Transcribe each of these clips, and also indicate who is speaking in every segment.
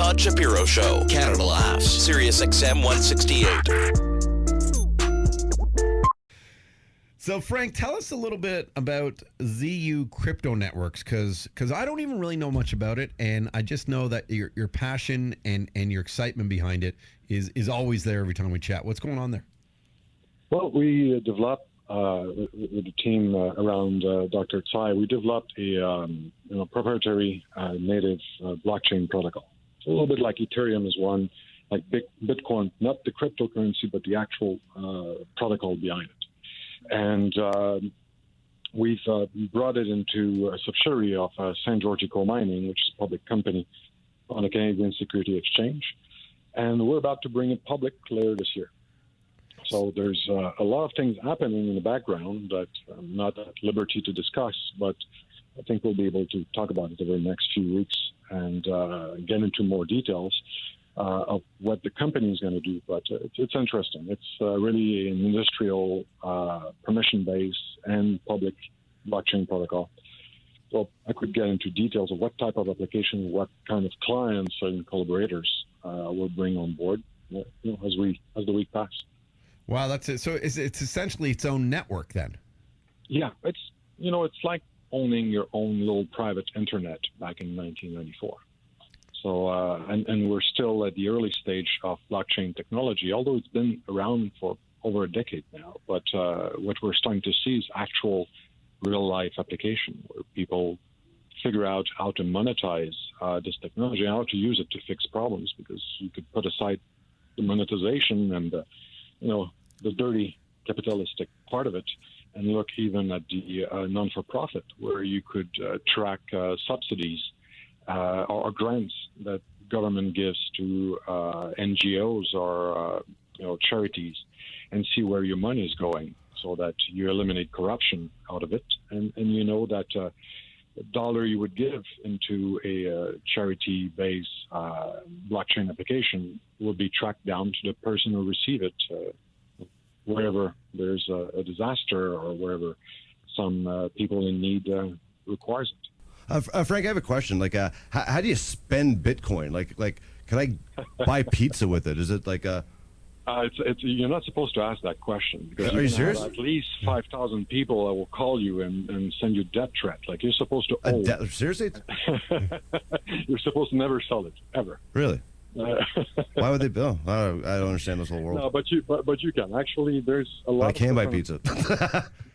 Speaker 1: Todd Shapiro Show. Canada Laughs. SiriusXM 168.
Speaker 2: So, Frank, tell us a little bit about ZeU crypto networks, because I don't even really know much about it, and I just know that your passion and your excitement behind it is always there every time we chat. What's going on there?
Speaker 3: Well, we developed with the team around Dr. Tsai. We developed a proprietary native blockchain protocol. It's a little bit like Ethereum is one, like Bitcoin, not the cryptocurrency, but the actual protocol behind it. And we've brought it into a subsidiary of St. George Eco Mining, which is a public company on the Canadian Security Exchange. And we're about to bring it public later this year. So there's a lot of things happening in the background that I'm not at liberty to discuss, but I think we'll be able to talk about it over the next few weeks and get into more details of what the company is going to do. But it's interesting. It's really an industrial, permission-based and public blockchain protocol. So I could get into details of what type of application, what kind of clients and collaborators we'll bring on board as the week passes.
Speaker 2: Wow, that's it. So it's essentially its own network then?
Speaker 3: Yeah, it's like owning your own little private internet back in 1994. So, and we're still at the early stage of blockchain technology, although it's been around for over a decade now. But what we're starting to see is actual real-life application where people figure out how to monetize this technology, how to use it to fix problems, because you could put aside the monetization and the dirty capitalistic part of it and look even at the non-for-profit, where you could track subsidies or grants that government gives to NGOs or charities, and see where your money is going, so that you eliminate corruption out of it, and you know that a dollar you would give into a charity-based blockchain application will be tracked down to the person who received it, wherever there's a disaster or wherever some people in need requires it.
Speaker 4: Frank, I have a question. Like, how do you spend Bitcoin? Like, can I buy pizza with it? Is it like a?
Speaker 3: You're not supposed to ask that question, because
Speaker 4: are you serious?
Speaker 3: Have at least 5,000 people that will call you and send you death threat. Like, you're supposed to.
Speaker 4: Seriously?
Speaker 3: You're supposed to never sell it ever.
Speaker 4: Really? Why would they bill? I don't understand this whole world.
Speaker 3: No, but you can actually. There's a lot.
Speaker 4: I can buy pizza.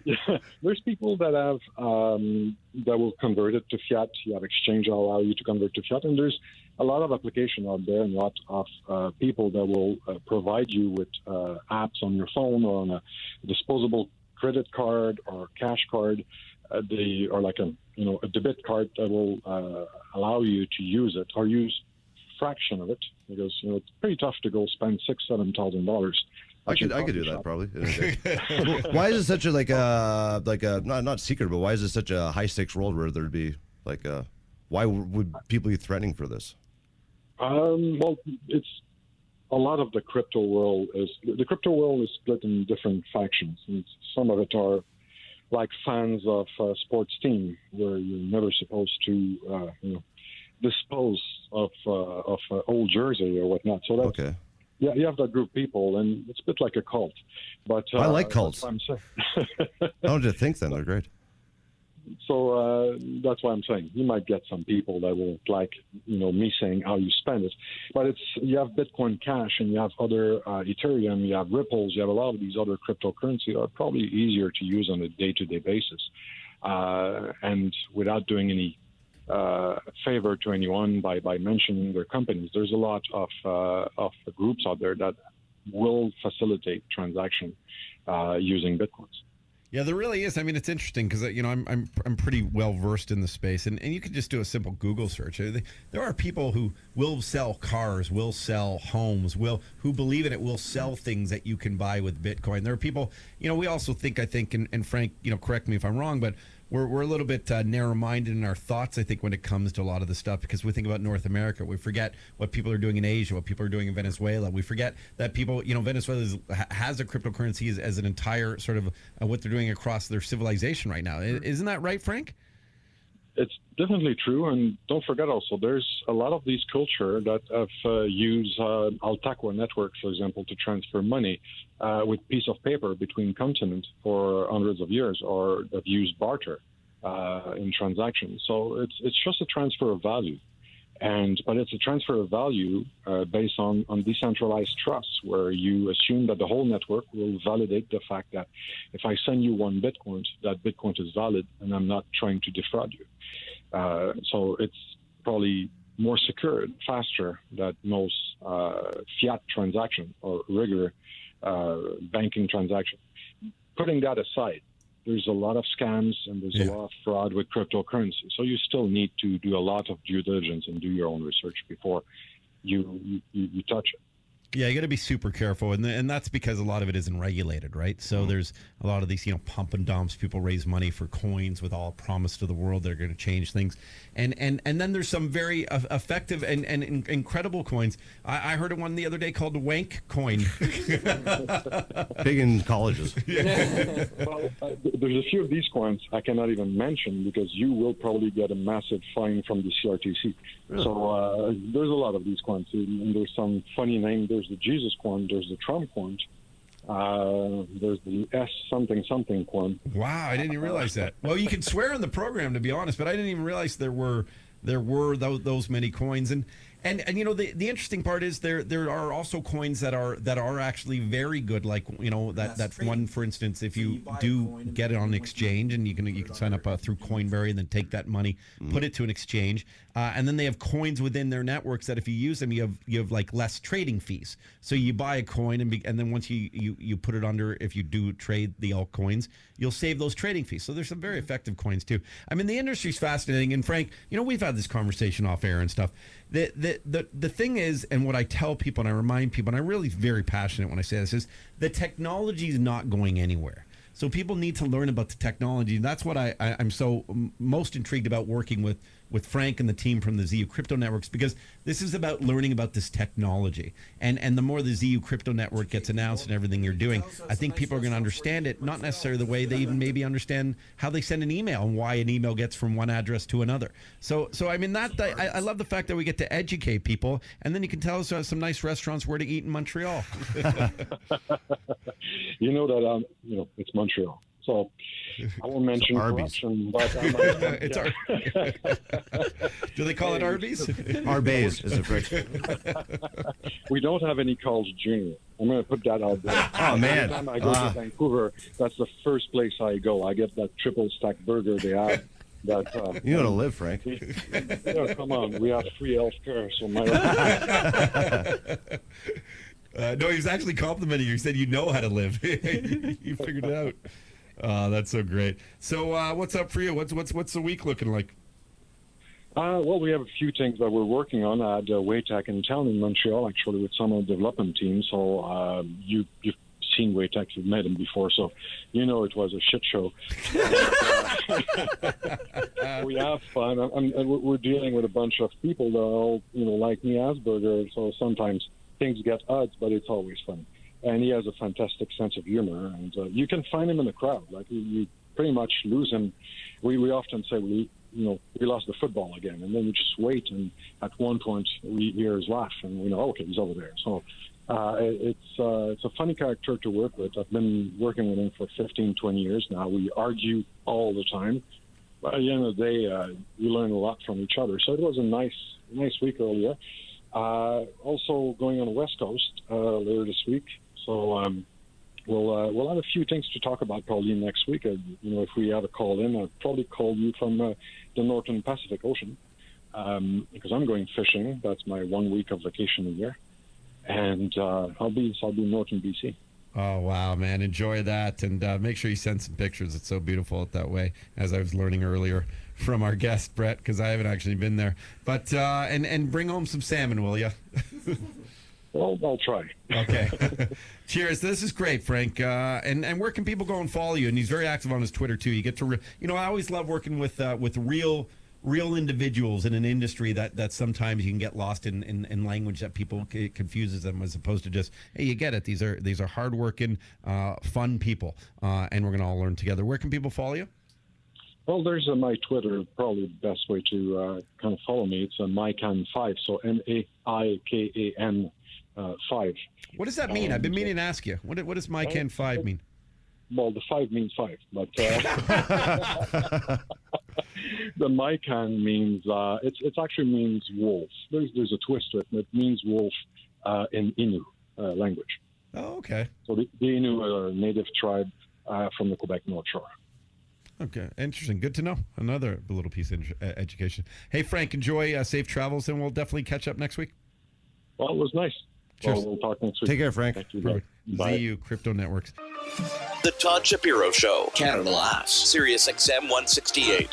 Speaker 3: Yeah, there's people that have that will convert it to fiat. You have exchange that allow you to convert to fiat, and there's a lot of application out there, and a lot of people that will provide you with apps on your phone or on a disposable credit card or cash card, or like a debit card that will allow you to use it or use fraction of it, because it's pretty tough to go spend $6,000-$7,000.
Speaker 4: I could do that probably. Why is it such a not secret, but why is it such a high stakes world where there'd be why would people be threatening for this?
Speaker 3: Well, it's a lot of the crypto world is split in different factions, and some of it are like fans of sports team, where you're never supposed to dispose of old jersey or whatnot. So that's
Speaker 4: okay.
Speaker 3: Yeah, you have that group of people, and it's a bit like a cult. But
Speaker 4: I like cults.
Speaker 3: That's what I'm saying.
Speaker 4: I don't just think then they're great.
Speaker 3: So that's why I'm saying you might get some people that will like me saying how you spend it, but you have Bitcoin Cash and you have other Ethereum, you have Ripples, you have a lot of these other cryptocurrencies that are probably easier to use on a day-to-day basis, and without doing any favor to anyone by mentioning their companies. There's a lot of groups out there that will facilitate transaction using Bitcoins.
Speaker 2: Yeah, there really is. I mean, it's interesting because I'm pretty well versed in the space, and you can just do a simple Google search. There are people who will sell cars, will sell homes, who believe in it, will sell things that you can buy with Bitcoin. There are people, we also think, and Frank, correct me if I'm wrong, but we're a little bit narrow-minded in our thoughts, I think, when it comes to a lot of the stuff, because we think about North America. We forget what people are doing in Asia, what people are doing in Venezuela. We forget that people, Venezuela has a cryptocurrency as an entire sort of what they're doing across their civilization right now. Isn't that right, Frank?
Speaker 3: it's definitely true. And don't forget also, there's a lot of these culture that have used Altaqua network, for example, to transfer money with piece of paper between continents for hundreds of years, or have used barter in transactions. So it's just a transfer of value. But it's a transfer of value based on decentralized trust, where you assume that the whole network will validate the fact that if I send you one Bitcoin, that Bitcoin is valid and I'm not trying to defraud you. So it's probably more secure and faster than most fiat transaction or regular banking transaction. Putting that aside, there's a lot of scams and there's a lot of fraud with cryptocurrency. So you still need to do a lot of due diligence and do your own research before you touch it.
Speaker 2: Yeah, you got to be super careful, and that's because a lot of it isn't regulated, right? So there's a lot of these, pump and dumps. People raise money for coins with all promise to the world they're going to change things, and then there's some very effective and incredible coins. I heard of one the other day called the Wank coin.
Speaker 4: Big in colleges.
Speaker 3: Well, there's a few of these coins I cannot even mention because you will probably get a massive fine from the CRTC. Really? So there's a lot of these coins, and there's some funny names. There's the Jesus coin, there's the Trump coin, there's the S something coin.
Speaker 2: Wow, I didn't even realize that. Well, you can swear in the program, to be honest, but I didn't even realize there were those many coins. And the interesting part is there are also coins that are actually very good, like that one, for instance, if you do get it on an exchange, and you can sign up through Coinberry and then take that money, put it to an exchange, and then they have coins within their networks that if you use them, you have like less trading fees. So you buy a coin and then once you put it under, if you do trade the altcoins, you'll save those trading fees. So there's some very effective coins too. I mean, the industry's fascinating, and Frank, we've had this conversation off air and stuff. The thing is, and what I tell people and I remind people, and I'm really very passionate when I say this, is the technology is not going anywhere. So people need to learn about the technology. And that's what I'm so most intrigued about working with Frank and the team from the ZeU Crypto Networks, because this is about learning about this technology. And the more the ZeU Crypto Network gets announced and everything you're doing, I think people are going to understand it, not necessarily the way they even maybe understand how they send an email and why an email gets from one address to another. So I mean, I love the fact that we get to educate people, and then you can tell us some nice restaurants where to eat in Montreal.
Speaker 3: It's Montreal. So I won't mention corruption, but
Speaker 2: it's do they call it Arby's?
Speaker 4: Arby's is a French.
Speaker 3: We don't have any college junior. I'm going to put that out there.
Speaker 4: Oh man!
Speaker 3: Every time I go to Vancouver, that's the first place I go. I get that triple stack burger they have. That
Speaker 4: you know to live, Frank.
Speaker 3: Come on, we have free health care, so my.
Speaker 2: No, he was actually complimenting you. He said you know how to live. You figured it out. That's so great. So what's up for you? What's the week looking like?
Speaker 3: Well, we have a few things that we're working on. I had Waytech in town in Montreal, actually, with some of the development teams. So you've seen Waytech, you've met him before, so it was a shit show. We have fun, and we're dealing with a bunch of people that are all, like me, Asperger, so sometimes things get odd, but it's always fun. And he has a fantastic sense of humor, and you can find him in the crowd. Like you pretty much lose him. We often say we lost the football again, and then we just wait, and at one point we hear his laugh, and we know, okay, he's over there. So it's a funny character to work with. I've been working with him for 15, 20 years now. We argue all the time, but at the end of the day, we learn a lot from each other. So it was a nice week earlier. Also going on the West Coast later this week. So we'll have a few things to talk about probably next week. If we have a call in, I'll probably call you from the Northern Pacific Ocean because I'm going fishing. That's my 1 week of vacation a year, and I'll be in Northern BC.
Speaker 2: Oh wow, man! Enjoy that, and make sure you send some pictures. It's so beautiful out that way, as I was learning earlier from our guest Brett, because I haven't actually been there. But and bring home some salmon, will you?
Speaker 3: Well, I'll try.
Speaker 2: Okay. Cheers. This is great, Frank. And where can people go and follow you? And he's very active on his Twitter too. You get to, I always love working with real individuals in an industry that sometimes you can get lost in language that people confuses them, as opposed to just, hey, you get it. These are hardworking, fun people, and we're going to all learn together. Where can people follow you?
Speaker 3: Well, there's my Twitter, probably the best way to kind of follow me. It's Maikan5, so MAIKAN 5.
Speaker 2: What does that mean? I've been meaning to ask you. What does Maikan 5 mean?
Speaker 3: Well, the 5 means 5, but the Maikan means it actually means wolf. There's a twist to it, and it means wolf in Innu language.
Speaker 2: Oh, okay.
Speaker 3: So the Innu are a native tribe from the Quebec North Shore.
Speaker 2: Okay, interesting. Good to know. Another little piece of education. Hey, Frank, enjoy safe travels, and we'll definitely catch up next week.
Speaker 3: Well, it was nice.
Speaker 2: Cheers.
Speaker 3: Well, we'll talk next week.
Speaker 4: Take care, Frank.
Speaker 3: Thank you.
Speaker 2: Perfect.
Speaker 3: Bye.
Speaker 2: ZeU Crypto Networks.
Speaker 1: The Todd Shapiro Show, Canada Laughs, SiriusXM 168.